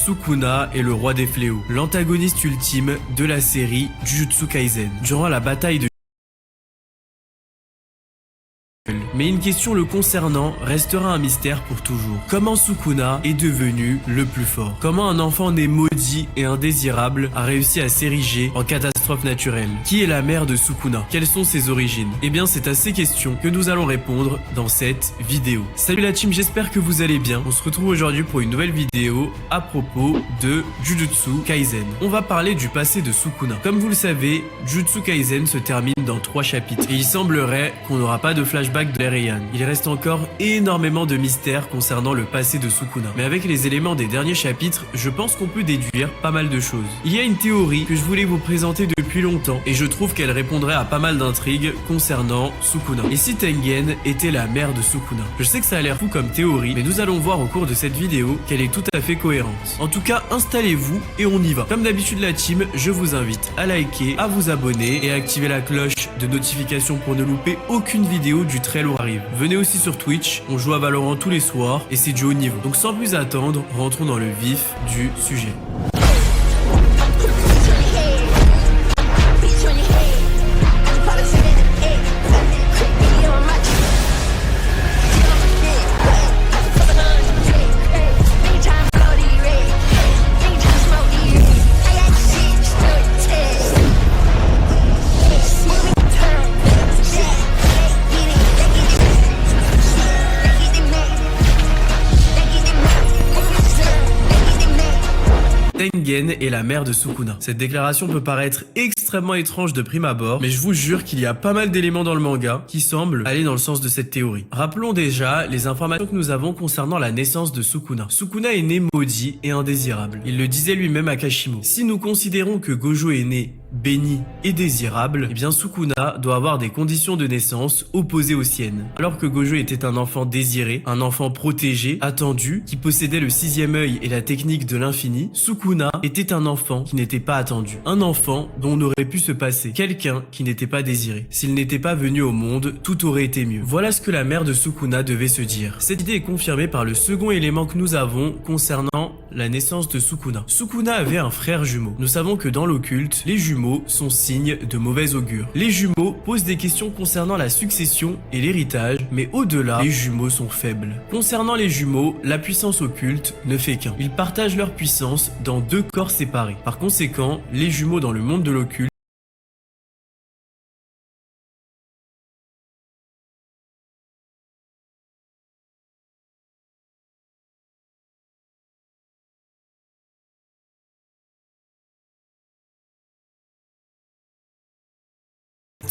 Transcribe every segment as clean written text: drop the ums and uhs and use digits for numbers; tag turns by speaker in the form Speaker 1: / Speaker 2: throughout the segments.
Speaker 1: Sukuna est le roi des fléaux, l'antagoniste ultime de la série Jujutsu Kaisen. Durant la bataille de mais une question le concernant restera un mystère pour toujours. Comment Sukuna est devenu le plus fort? Comment un enfant né maudit et indésirable a réussi à s'ériger en catastrophe naturelle? Qui est la mère de Sukuna? Quelles sont ses origines? Eh bien, c'est à ces questions que nous allons répondre dans cette vidéo. Salut la team, j'espère que vous allez bien. On se retrouve aujourd'hui pour une nouvelle vidéo à propos de Jujutsu Kaisen. On va parler du passé de Sukuna. Comme vous le savez, Jujutsu Kaisen se termine dans 3 chapitres et il semblerait qu'on n'aura pas de flashback de Heian. Il reste encore énormément de mystères concernant le passé de Sukuna. Mais avec les éléments des derniers chapitres, je pense qu'on peut déduire pas mal de choses. Il y a une théorie que je voulais vous présenter depuis longtemps et je trouve qu'elle répondrait à pas mal d'intrigues concernant Sukuna. Et si Tengen était la mère de Sukuna? Je sais que ça a l'air fou comme théorie, mais nous allons voir au cours de cette vidéo qu'elle est tout à fait cohérente. En tout cas, installez-vous et on y va. Comme d'habitude la team, je vous invite à liker, à vous abonner et à activer la cloche de notification pour ne louper aucune vidéo du très lourd arrive. Venez aussi sur Twitch, on joue à Valorant tous les soirs et c'est du haut niveau. Donc sans plus attendre, rentrons dans le vif du sujet. Tengen est la mère de Sukuna. Cette déclaration peut paraître extrêmement étrange de prime abord, mais je vous jure qu'il y a pas mal d'éléments dans le manga qui semblent aller dans le sens de cette théorie. Rappelons déjà les informations que nous avons concernant la naissance de Sukuna. Sukuna est né maudit et indésirable. Il le disait lui-même à Kashimo. Si nous considérons que Gojo est né béni et désirable, eh bien Sukuna doit avoir des conditions de naissance opposées aux siennes. Alors que Gojo était un enfant désiré, un enfant protégé, attendu, qui possédait le 6e œil et la technique de l'infini, Sukuna était un enfant qui n'était pas attendu. Un enfant dont on aurait pu se passer. Quelqu'un qui n'était pas désiré. S'il n'était pas venu au monde, tout aurait été mieux. Voilà ce que la mère de Sukuna devait se dire. Cette idée est confirmée par le second élément que nous avons concernant la naissance de Sukuna. Sukuna avait un frère jumeau. Nous savons que dans l'occulte, les jumeaux sont signes de mauvais augure. Les jumeaux posent des questions concernant la succession et l'héritage, mais au-delà, les jumeaux sont faibles. Concernant les jumeaux, la puissance occulte ne fait qu'un. Ils partagent leur puissance dans 2 corps séparés. Par conséquent, les jumeaux dans le monde de l'occulte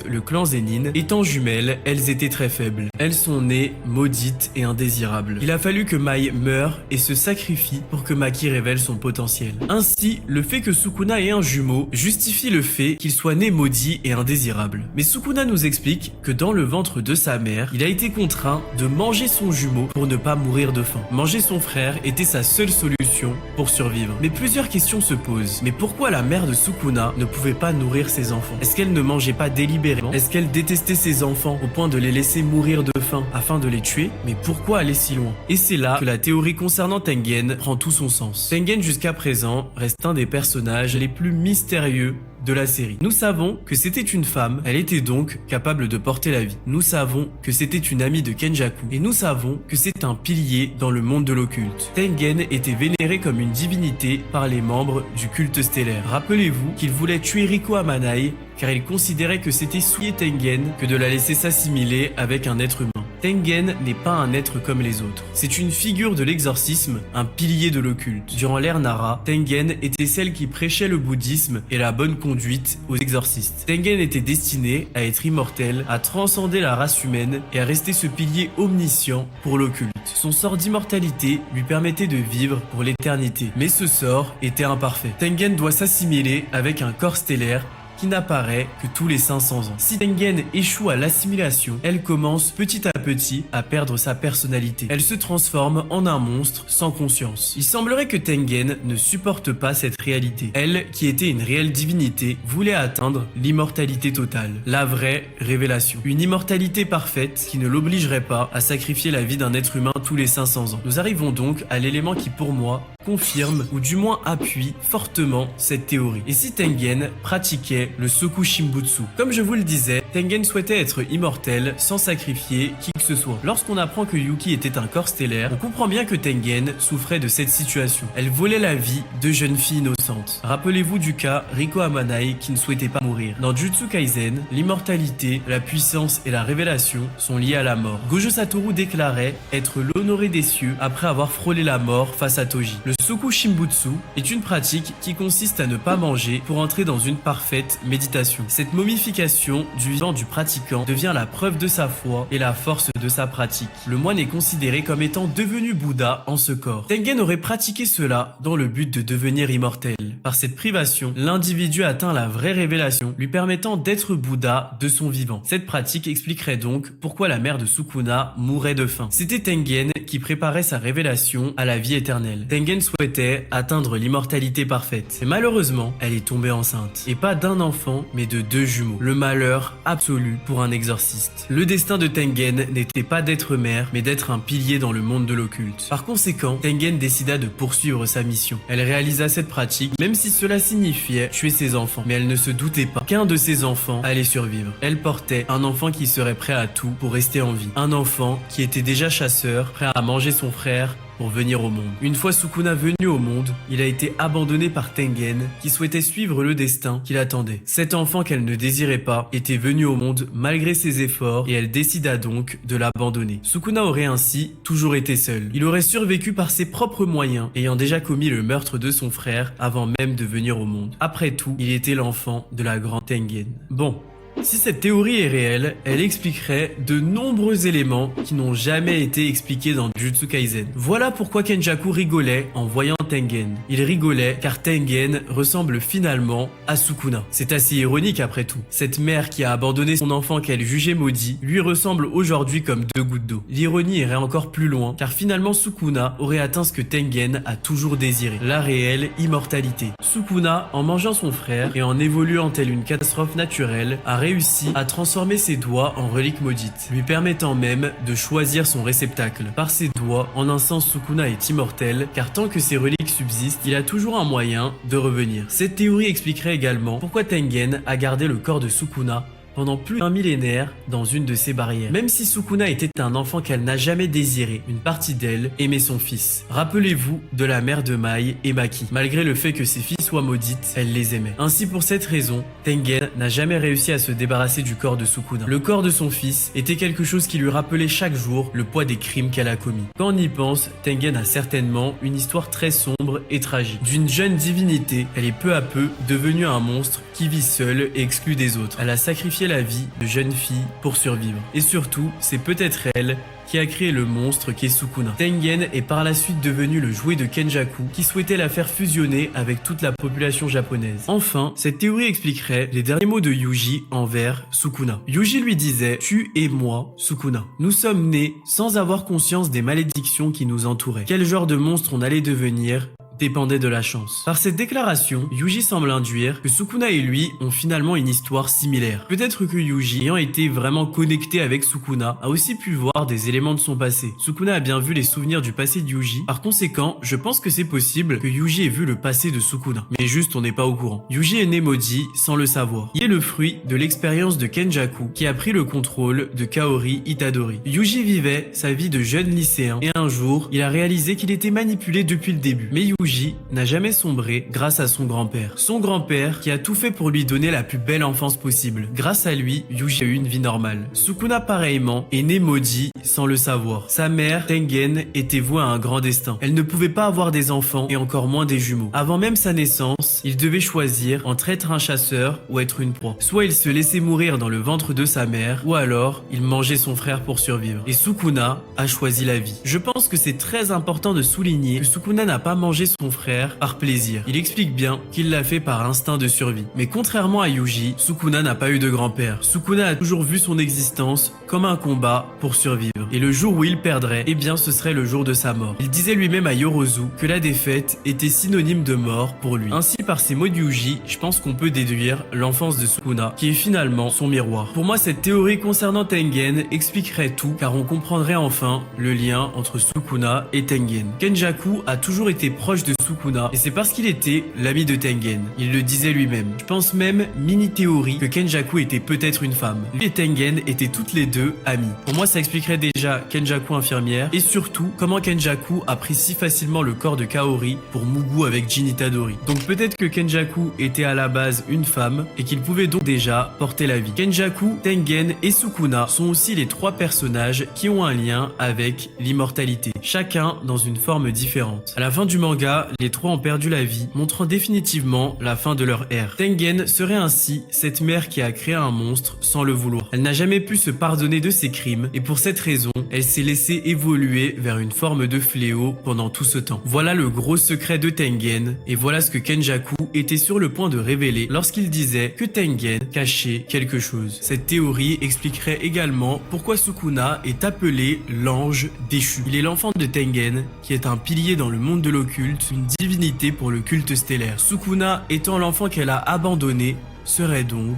Speaker 1: le clan Zenin, étant jumelles, elles étaient très faibles. Elles sont nées maudites et indésirables. Il a fallu que Mai meure et se sacrifie pour que Maki révèle son potentiel. Ainsi, le fait que Sukuna ait un jumeau justifie le fait qu'il soit né maudit et indésirable. Mais Sukuna nous explique que dans le ventre de sa mère, il a été contraint de manger son jumeau pour ne pas mourir de faim. Manger son frère était sa seule solution pour survivre. Mais plusieurs questions se posent. Mais pourquoi la mère de Sukuna ne pouvait pas nourrir ses enfants? Est-ce qu'elle ne mangeait pas délibérément? Est-ce qu'elle détestait ses enfants au point de les laisser mourir de faim afin de les tuer? Mais pourquoi aller si loin? Et c'est là que la théorie concernant Tengen prend tout son sens. Tengen jusqu'à présent reste un des personnages les plus mystérieux de la série. Nous savons que c'était une femme, elle était donc capable de porter la vie. Nous savons que c'était une amie de Kenjaku et nous savons que c'est un pilier dans le monde de l'occulte. Tengen était vénéré comme une divinité par les membres du culte stellaire. Rappelez-vous qu'il voulait tuer Riko Amanai car il considérait que c'était souiller Tengen que de la laisser s'assimiler avec un être humain. Tengen n'est pas un être comme les autres. C'est une figure de l'exorcisme, un pilier de l'occulte. Durant l'ère Nara, Tengen était celle qui prêchait le bouddhisme et la bonne conduite aux exorcistes. Tengen était destiné à être immortel, à transcender la race humaine et à rester ce pilier omniscient pour l'occulte. Son sort d'immortalité lui permettait de vivre pour l'éternité. Mais ce sort était imparfait. Tengen doit s'assimiler avec un corps stellaire qui n'apparaît que tous les 500 ans. Si Tengen échoue à l'assimilation, elle commence petit à petit à perdre sa personnalité. Elle se transforme en un monstre sans conscience. Il semblerait que Tengen ne supporte pas cette réalité. Elle, qui était une réelle divinité, voulait atteindre l'immortalité totale. La vraie révélation. Une immortalité parfaite qui ne l'obligerait pas à sacrifier la vie d'un être humain tous les 500 ans. Nous arrivons donc à l'élément qui pour moi confirme ou du moins appuie fortement cette théorie. Et si Tengen pratiquait le Soku Shimbutsu? Comme je vous le disais, Tengen souhaitait être immortel sans sacrifier qui que ce soit. Lorsqu'on apprend que Yuki était un corps stellaire, on comprend bien que Tengen souffrait de cette situation. Elle volait la vie de jeunes filles innocentes. Rappelez-vous du cas Riko Amanai qui ne souhaitait pas mourir. Dans Jujutsu Kaisen, l'immortalité, la puissance et la révélation sont liées à la mort. Gojo Satoru déclarait être l'honoré des cieux après avoir frôlé la mort face à Toji. Le Soku Shimbutsu est une pratique qui consiste à ne pas manger pour entrer dans une parfaite méditation. Cette momification du vivant du pratiquant devient la preuve de sa foi et la force de sa pratique. Le moine est considéré comme étant devenu Bouddha en ce corps. Tengen aurait pratiqué cela dans le but de devenir immortel. Par cette privation, l'individu atteint la vraie révélation, lui permettant d'être Bouddha de son vivant. Cette pratique expliquerait donc pourquoi la mère de Sukuna mourait de faim. C'était Tengen qui préparait sa révélation à la vie éternelle. Tengen souhaitait atteindre l'immortalité parfaite. Mais malheureusement, elle est tombée enceinte. Et pas d'un enfant, mais de 2 jumeaux. Le malheur absolu pour un exorciste. Le destin de Tengen n'était pas d'être mère, mais d'être un pilier dans le monde de l'occulte. Par conséquent, Tengen décida de poursuivre sa mission. Elle réalisa cette pratique, même si cela signifiait tuer ses enfants. Mais elle ne se doutait pas qu'un de ses enfants allait survivre. Elle portait un enfant qui serait prêt à tout pour rester en vie. Un enfant qui était déjà chasseur, prêt à manger son frère pour venir au monde. Une fois Sukuna venu au monde, il a été abandonné par Tengen qui souhaitait suivre le destin qui l'attendait. Cet enfant qu'elle ne désirait pas était venu au monde malgré ses efforts et elle décida donc de l'abandonner. Sukuna aurait ainsi toujours été seul. Il aurait survécu par ses propres moyens, ayant déjà commis le meurtre de son frère avant même de venir au monde. Après tout, il était l'enfant de la grande Tengen. Bon. Si cette théorie est réelle, elle expliquerait de nombreux éléments qui n'ont jamais été expliqués dans Jujutsu Kaisen. Voilà pourquoi Kenjaku rigolait en voyant Tengen. Il rigolait car Tengen ressemble finalement à Sukuna. C'est assez ironique après tout. Cette mère qui a abandonné son enfant qu'elle jugeait maudit, lui ressemble aujourd'hui comme 2 gouttes d'eau. L'ironie irait encore plus loin car finalement Sukuna aurait atteint ce que Tengen a toujours désiré, la réelle immortalité. Sukuna, en mangeant son frère et en évoluant telle une catastrophe naturelle, a réussi à transformer ses doigts en reliques maudites, lui permettant même de choisir son réceptacle. Par ses doigts, en un sens Sukuna est immortel, car tant que ses reliques subsistent, il a toujours un moyen de revenir. Cette théorie expliquerait également pourquoi Tengen a gardé le corps de Sukuna pendant plus d'un millénaire dans une de ses barrières. Même si Sukuna était un enfant qu'elle n'a jamais désiré, une partie d'elle aimait son fils. Rappelez-vous de la mère de Mai et Maki. Malgré le fait que ses filles soient maudites, elle les aimait. Ainsi pour cette raison, Tengen n'a jamais réussi à se débarrasser du corps de Sukuna. Le corps de son fils était quelque chose qui lui rappelait chaque jour le poids des crimes qu'elle a commis. Quand on y pense, Tengen a certainement une histoire très sombre et tragique. D'une jeune divinité, elle est peu à peu devenue un monstre qui vit seule et exclu des autres. Elle a sacrifié la vie de jeune fille pour survivre. Et surtout, c'est peut-être elle qui a créé le monstre qu'est Sukuna. Tengen est par la suite devenu le jouet de Kenjaku qui souhaitait la faire fusionner avec toute la population japonaise. Enfin, cette théorie expliquerait les derniers mots de Yuji envers Sukuna. Yuji lui disait « Tu et moi, Sukuna. Nous sommes nés sans avoir conscience des malédictions qui nous entouraient. Quel genre de monstre on allait devenir ? Dépendait de la chance. » Par cette déclaration, Yuji semble induire que Sukuna et lui ont finalement une histoire similaire. Peut-être que Yuji, ayant été vraiment connecté avec Sukuna, a aussi pu voir des éléments de son passé. Sukuna a bien vu les souvenirs du passé de Yuji. Par conséquent, je pense que c'est possible que Yuji ait vu le passé de Sukuna. Mais juste, on n'est pas au courant. Yuji est né maudit sans le savoir. Il est le fruit de l'expérience de Kenjaku qui a pris le contrôle de Kaori Itadori. Yuji vivait sa vie de jeune lycéen et un jour, il a réalisé qu'il était manipulé depuis le début. Mais Yuji n'a jamais sombré grâce à son grand-père. Son grand-père qui a tout fait pour lui donner la plus belle enfance possible. Grâce à lui, Yuji a eu une vie normale. Sukuna pareillement est né maudit sans le savoir. Sa mère, Tengen, était vouée à un grand destin. Elle ne pouvait pas avoir des enfants et encore moins des jumeaux. Avant même sa naissance, il devait choisir entre être un chasseur ou être une proie. Soit il se laissait mourir dans le ventre de sa mère, ou alors il mangeait son frère pour survivre. Et Sukuna a choisi la vie. Je pense que c'est très important de souligner que Sukuna n'a pas mangé son frère par plaisir. Il explique bien qu'il l'a fait par instinct de survie. Mais contrairement à Yuji, Sukuna n'a pas eu de grand-père. Sukuna a toujours vu son existence comme un combat pour survivre. Et le jour où il perdrait, eh bien ce serait le jour de sa mort. Il disait lui-même à Yorozu que la défaite était synonyme de mort pour lui. Ainsi, par ces mots de Yuji, je pense qu'on peut déduire l'enfance de Sukuna, qui est finalement son miroir. Pour moi, cette théorie concernant Tengen expliquerait tout, car on comprendrait enfin le lien entre Sukuna et Tengen. Kenjaku a toujours été proche de Sukuna, et c'est parce qu'il était l'ami de Tengen. Il le disait lui-même. Je pense même, mini-théorie, que Kenjaku était peut-être une femme. Lui et Tengen étaient toutes les deux amies. Pour moi, ça expliquerait déjà Kenjaku infirmière, et surtout, comment Kenjaku a pris si facilement le corps de Kaori pour Mugu avec Jin Itadori. Donc peut-être que Kenjaku était à la base une femme, et qu'il pouvait donc déjà porter la vie. Kenjaku, Tengen et Sukuna sont aussi les trois personnages qui ont un lien avec l'immortalité, chacun dans une forme différente. À la fin du manga, les trois ont perdu la vie, montrant définitivement la fin de leur ère. Tengen serait ainsi cette mère qui a créé un monstre sans le vouloir. Elle n'a jamais pu se pardonner de ses crimes, et pour cette raison, elle s'est laissée évoluer vers une forme de fléau pendant tout ce temps. Voilà le gros secret de Tengen, et voilà ce que Kenjaku était sur le point de révéler lorsqu'il disait que Tengen cachait quelque chose. Cette théorie expliquerait également pourquoi Sukuna est appelé l'ange déchu. Il est l'enfant de Tengen, qui est un pilier dans le monde de l'occulte, une divinité pour le culte stellaire. Sukuna étant l'enfant qu'elle a abandonné, serait donc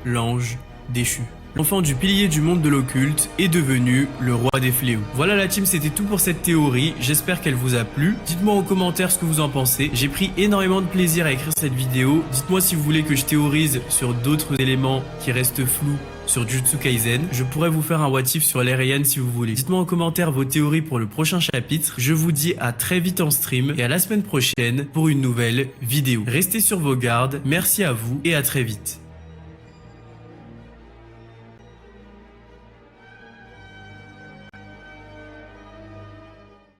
Speaker 1: l'ange déchu. L'enfant du pilier du monde de l'occulte est devenu le roi des fléaux. Voilà la team, c'était tout pour cette théorie, j'espère qu'elle vous a plu. Dites-moi en commentaire ce que vous en pensez. J'ai pris énormément de plaisir à écrire cette vidéo. Dites-moi si vous voulez que je théorise sur d'autres éléments qui restent flous sur Jujutsu Kaisen. Je pourrais vous faire un what if sur l'Eren si vous voulez. Dites-moi en commentaire vos théories pour le prochain chapitre. Je vous dis à très vite en stream et à la semaine prochaine pour une nouvelle vidéo. Restez sur vos gardes, merci à vous et à très vite.